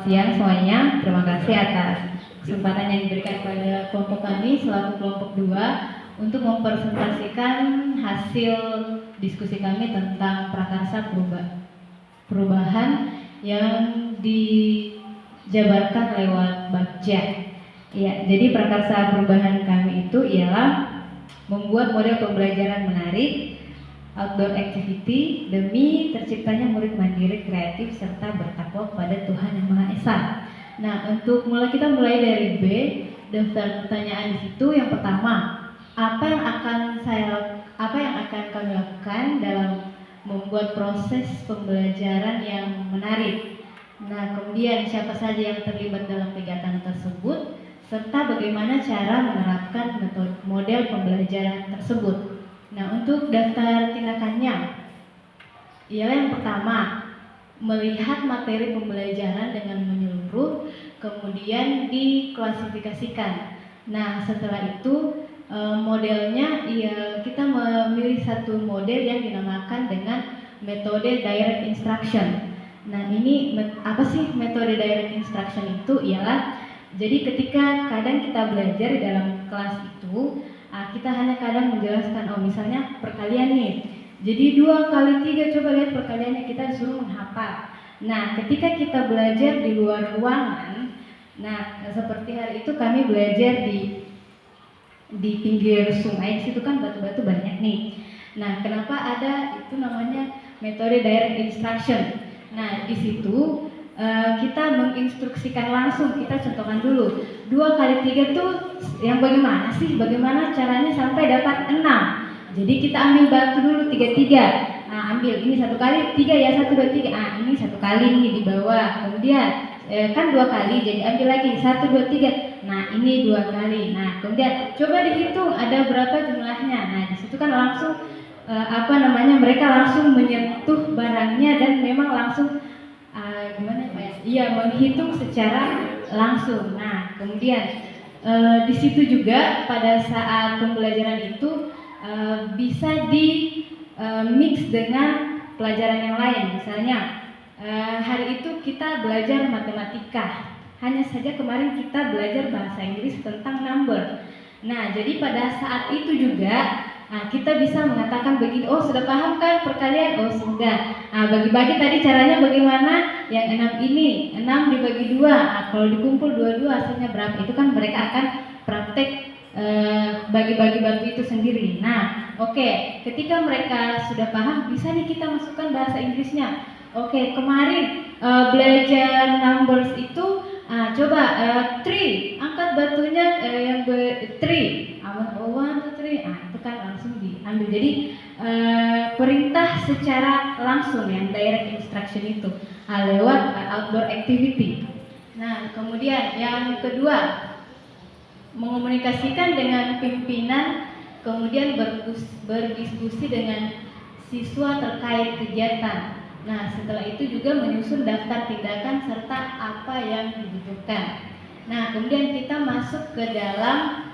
Siang semuanya, terima kasih atas kesempatan yang diberikan kepada kelompok kami selaku kelompok 2 untuk mempresentasikan hasil diskusi kami tentang prakarsa perubahan yang dijabarkan lewat Bagja. Ya, jadi prakarsa perubahan kami itu ialah membuat model pembelajaran menarik, outdoor activity demi terciptanya murid mandiri, kreatif, serta bertakwa kepada Tuhan Yang Maha Esa. Nah, untuk kita mulai dari B, daftar pertanyaan di situ. Yang pertama, apa yang akan kami lakukan dalam membuat proses pembelajaran yang menarik? Nah, kemudian siapa saja yang terlibat dalam kegiatan tersebut, serta bagaimana cara menerapkan model pembelajaran tersebut. Nah, untuk daftar tindakannya, ialah yang pertama, melihat materi pembelajaran dengan menyeluruh, kemudian diklasifikasikan. Nah, setelah itu modelnya, kita memilih satu model yang dinamakan dengan metode direct instruction. Nah, ini apa sih metode direct instruction itu? Ialah jadi ketika kadang kita belajar di dalam kelas itu, kita hanya kadang menjelaskan, misalnya perkalian nih. Jadi 2 kali 3, coba lihat perkaliannya, kita disuruh menghafal. Nah, ketika kita belajar di luar ruangan, nah seperti hari itu kami belajar di pinggir sungai, di situ kan batu-batu banyak nih. Nah, kenapa ada itu namanya metode direct instruction? Nah, di situ kita menginstruksikan langsung, kita contohkan dulu 2 kali 3 tuh yang bagaimana sih, bagaimana caranya sampai dapat 6. Jadi kita ambil batu dulu 3. Nah, ambil ini 1 kali 3 ya, 1 2 3. Ini 1 kali nih di bawah. Kemudian kan 2 kali, jadi ambil lagi 1 2 3. Nah, ini 2 kali. Nah, kemudian coba dihitung ada berapa jumlahnya. Nah, di situ kan langsung mereka langsung menyentuh barangnya dan memang langsung menghitung secara langsung. Nah, kemudian di situ juga pada saat pembelajaran itu bisa di mix dengan pelajaran yang lain. Misalnya hari itu kita belajar matematika, hanya saja kemarin kita belajar bahasa Inggris tentang number. Nah, jadi pada saat itu juga kita bisa mengatakan begini, sudah paham kan perkalian? Sudah. Nah, bagi-bagi tadi caranya bagaimana? Yang 6 ini, 6 dibagi 2. Kalau dikumpul 22 hasilnya berapa? Itu kan mereka akan praktek bagi-bagi batu itu sendiri. Nah, ketika mereka sudah paham, bisa nih kita masukkan bahasa Inggrisnya. Kemarin belajar numbers itu, coba 3, angkat batunya yang 3. 1 2 3. Itu kan langsung diambil. Jadi perintah secara langsung yang direct instruction itu lewat outdoor activity. Nah, kemudian yang kedua, mengomunikasikan dengan pimpinan, kemudian berdiskusi dengan siswa terkait kegiatan. Nah, setelah itu juga menyusun daftar tindakan serta apa yang dibutuhkan. Nah, kemudian kita masuk ke dalam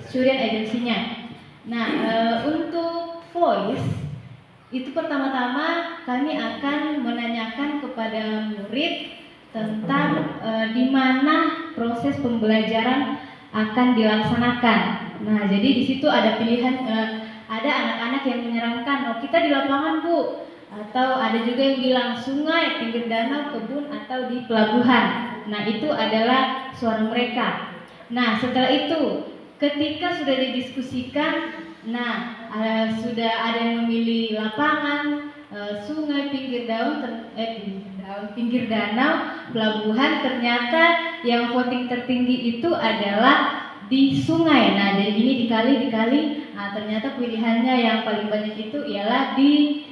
student agency-nya. Nah, untuk voice itu pertama-tama kami akan menanyakan kepada murid tentang di mana proses pembelajaran akan dilaksanakan. Nah, jadi di situ ada pilihan, ada anak-anak yang menyarankan, kita di lapangan Bu, atau ada juga yang bilang sungai, pinggir danau, kebun, atau di pelabuhan. Nah, itu adalah suara mereka. Nah, setelah itu ketika sudah didiskusikan, sudah ada yang memilih lapangan, sungai, pinggir danau, pelabuhan. Ternyata yang voting tertinggi itu adalah di sungai. Nah, jadi ini dikali. Ternyata pilihannya yang paling banyak itu ialah di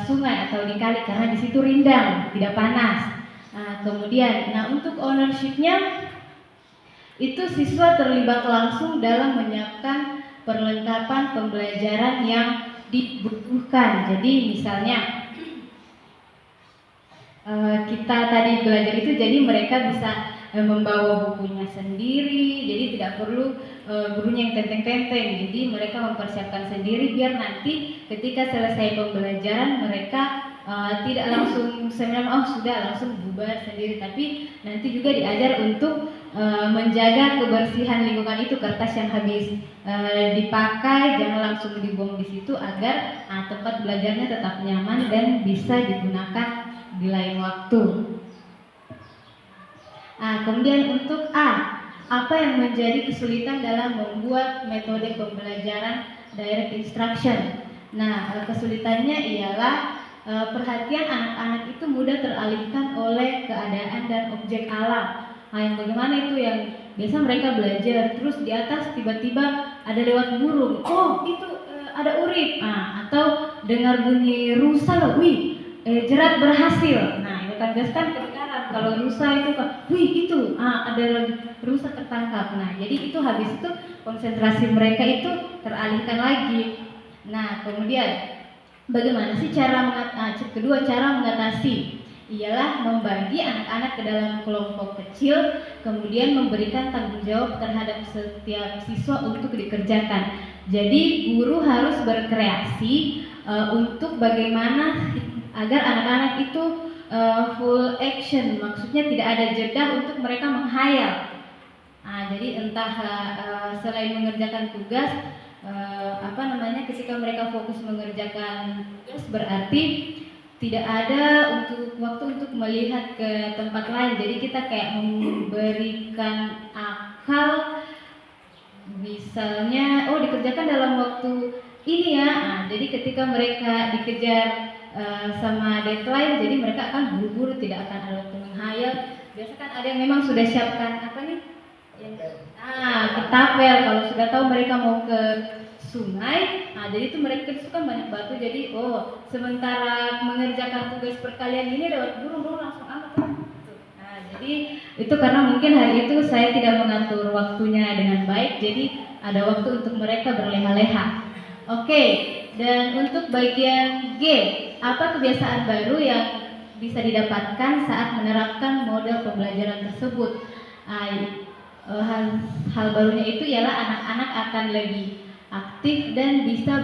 sungai atau di kali, karena di situ rindang, tidak panas. Kemudian, untuk ownership-nya itu siswa terlibat langsung dalam menyiapkan perlengkapan pembelajaran yang dibutuhkan. Jadi misalnya kita tadi belajar itu, jadi mereka bisa membawa bukunya sendiri, jadi tidak perlu gurunya yang tenteng-tenteng. Jadi mereka mempersiapkan sendiri biar nanti ketika selesai pembelajaran mereka tidak langsung seminar sudah langsung bubar sendiri, tapi nanti juga diajar untuk menjaga kebersihan lingkungan itu. Kertas yang habis dipakai jangan langsung dibuang di situ agar tempat belajarnya tetap nyaman dan bisa digunakan di lain waktu. Kemudian untuk apa yang menjadi kesulitan dalam membuat metode pembelajaran direct instruction? Kesulitannya ialah perhatian anak-anak itu mudah teralihkan oleh keadaan dan objek alam. Yang bagaimana itu yang biasa mereka belajar, terus di atas tiba-tiba ada lewat burung, itu ada urip, atau dengar bunyi rusa loh, jerat berhasil. Itu kan biasa kan kedengaran kalau rusa itu kan, itu ada lagi rusa tertangkap. Jadi itu habis itu konsentrasi mereka itu teralihkan lagi. Kemudian bagaimana sih kedua cara mengatasi? Ialah membagi anak-anak ke dalam kelompok kecil, kemudian memberikan tanggung jawab terhadap setiap siswa untuk dikerjakan. Jadi guru harus berkreasi untuk bagaimana agar anak-anak itu full action, maksudnya tidak ada jeda untuk mereka menghayal. Jadi entah selain mengerjakan tugas, ketika mereka fokus mengerjakan tugas berarti tidak ada waktu untuk melihat ke tempat lain. Jadi kita kayak memberikan akal, misalnya dikerjakan dalam waktu ini ya. Jadi ketika mereka dikejar sama deadline, jadi mereka akan buru-buru, tidak akan ada waktu menghayal. Biasa kan ada yang memang sudah siapkan ketapel, kalau sudah tahu mereka mau ke sungai, jadi itu mereka itu kan banyak batu, jadi sementara mengerjakan tugas perkalian ini lewat burung langsung amat. Jadi itu karena mungkin hari itu saya tidak mengatur waktunya dengan baik, jadi ada waktu untuk mereka berleha-leha. Oke, dan untuk bagian G, apa kebiasaan baru yang bisa didapatkan saat menerapkan model pembelajaran tersebut? Hal barunya itu ialah anak-anak akan lebih aktif dan bisa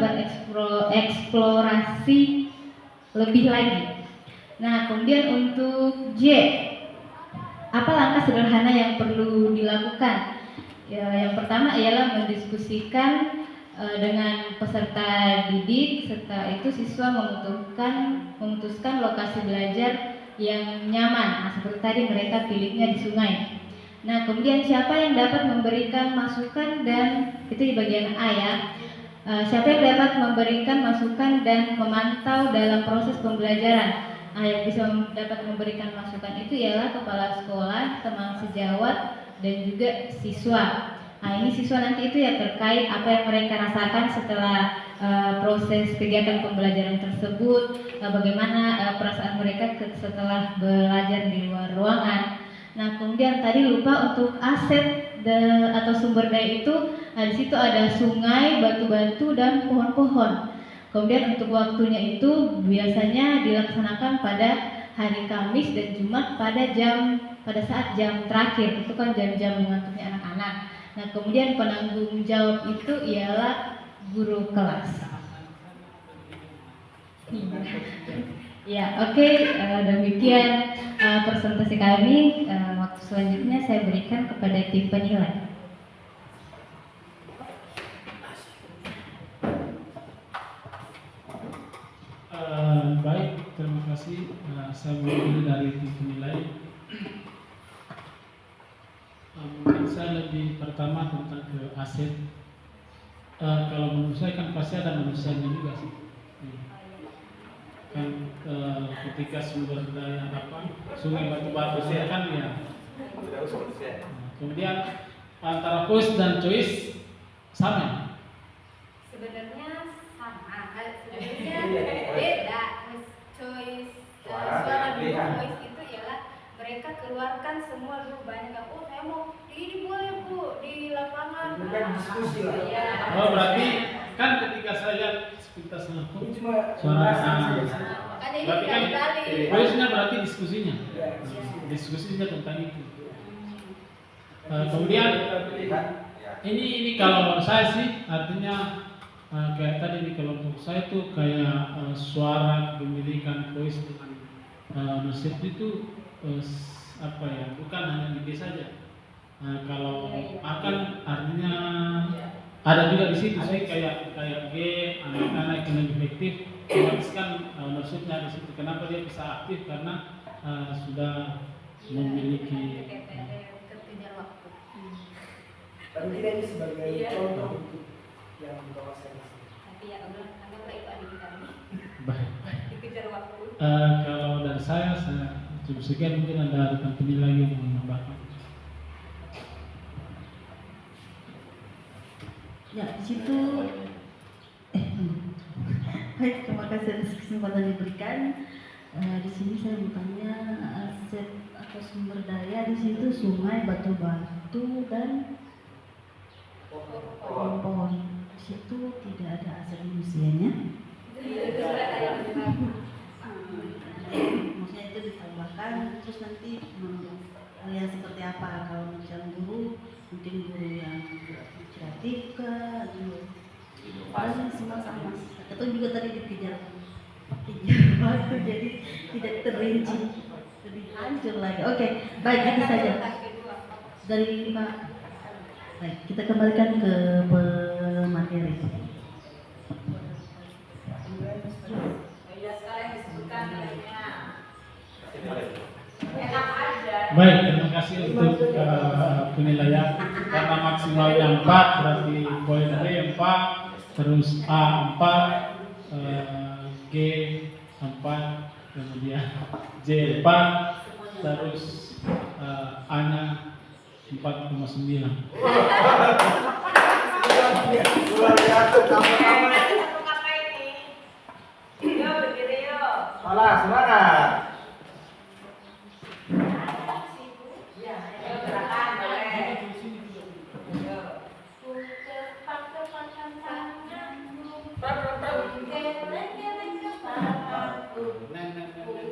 bereksplorasi lebih lagi. Kemudian untuk J, apa langkah sederhana yang perlu dilakukan? Yang pertama ialah mendiskusikan dengan peserta didik, serta itu siswa memutuskan lokasi belajar yang nyaman. Seperti tadi mereka pilihnya di sungai. Kemudian siapa yang dapat memberikan masukan, dan itu di bagian A ya. Siapa yang dapat memberikan masukan dan memantau dalam proses pembelajaran? Yang bisa dapat memberikan masukan itu ialah kepala sekolah, teman sejawat, dan juga siswa. Ini siswa nanti itu ya terkait apa yang mereka rasakan setelah proses kegiatan pembelajaran tersebut, bagaimana perasaan mereka setelah belajar di luar ruangan. Kemudian tadi lupa untuk aset atau sumber daya itu, di situ ada sungai, batu-batu, dan pohon-pohon. Kemudian untuk waktunya itu biasanya dilaksanakan pada hari Kamis dan Jumat pada saat jam terakhir, itu kan jam-jam mengantuknya anak-anak. Kemudian penanggung jawab itu ialah guru kelas. Demikian presentasi kami. Waktu selanjutnya saya berikan kepada tim penilai. Baik, terima kasih. Saya mewakili dari tim penilai. Mungkin saya lebih pertama tentang ke aset. Kalau menurut saya kan pasti ada manusianya juga sih. Ketika sumber daya sungai batu-batu kan ya. Kemudian antara choice dan choice sama. Sebenarnya sama, sebenarnya beda. Choice suara dulu, choice itu ialah mereka keluarkan semua dulu banyak. Saya mau ini boleh Bu di lapangan. Bukan diskusi lah. Berarti kan ketika saya lihat sepintas suara berarti kan voice-nya berarti diskusinya. Diskusinya tentang itu. Kemudian ini kalau saya sih artinya kayak tadi di kelompok saya tuh kayak suara pemilikan voice dengan nasib itu apa ya, bukan hanya di G saja. Kalau akan artinya ada juga di situ sih kayak G, anak-anak yang lebih efektif. Otomatis kan maksudnya di situ kenapa dia bisa aktif karena sudah memiliki kekejar waktu. Paling tidak ini sebagai contoh untuk yang di bawah saya. Tapi ya anggaplah itu adik kita nih. baik. Dikejar waktu. Kalau dari saya cukup sekian, mungkin ada rekan penilai lagi yang mau menambahkan. Ya, di situ baik, terima kasih atas kesempatan diberikan. Di sini saya mau tanya aset atau sumber daya di situ sungai, batu-batu dan pohon-pohon. Di situ tidak ada aset manusianya. Maksudnya itu ditambahkan terus nanti melihat seperti apa kalau macam guru, mungkin guru yang kreatif kah, dan semua sama. Atau juga tadi dikejar batu jadi tidak terinci, lebih hancur lagi. Oke, baik, itu saja dari Pak. Baik, kita kembalikan ke pemateri. Ya sekarang disebutkan nilainya. Enak aja. Baik, terima kasih untuk penilaian. Karena maksimalnya 4, berarti poin B 4, terus A 4, G 4, kemudian J 4, terus A-nya 4,9. Luar biasa, sama-sama. Apa ini? Yuk berdiri yuk. Salah, semangat. Ayo gerakan boleh. Yuk. Cepat-cepatkan tanganmu. Geleng-geleng kepalaku.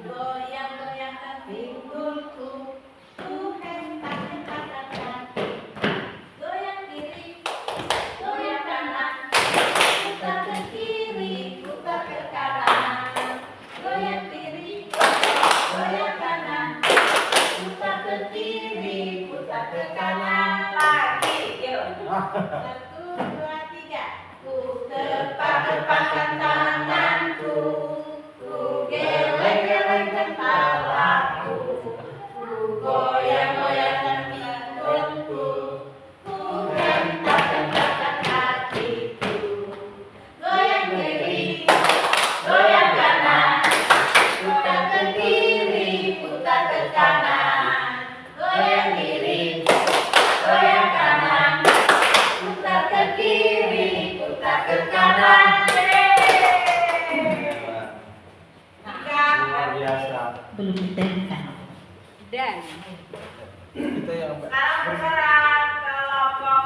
Goyang-goyangkan pinggulku. Ku hentak-hentakkan kaki. Goyang kiri, goyang kanan. Putar ke kiri, putar ke kanan. Goyang kiri, goyang kanan. Putar ke kiri, putar ke kanan. Lagi, yuk. 1, 2, 3. Ku tepak-tepakkan tanganku. Ku geleng-gelengkan kepalaku. Ku goyang-goyangkan pinggulku. Ku hentak-hentakkan kakiku. Goyang kiri, goyang kanan. Putar ke kiri, putar ke kanan. Goyang kiri, goyang kanan. Putar ke kiri, putar ke kanan. Luar biasa. Belum ditempel. Dan Kita yang sekarang bergerak.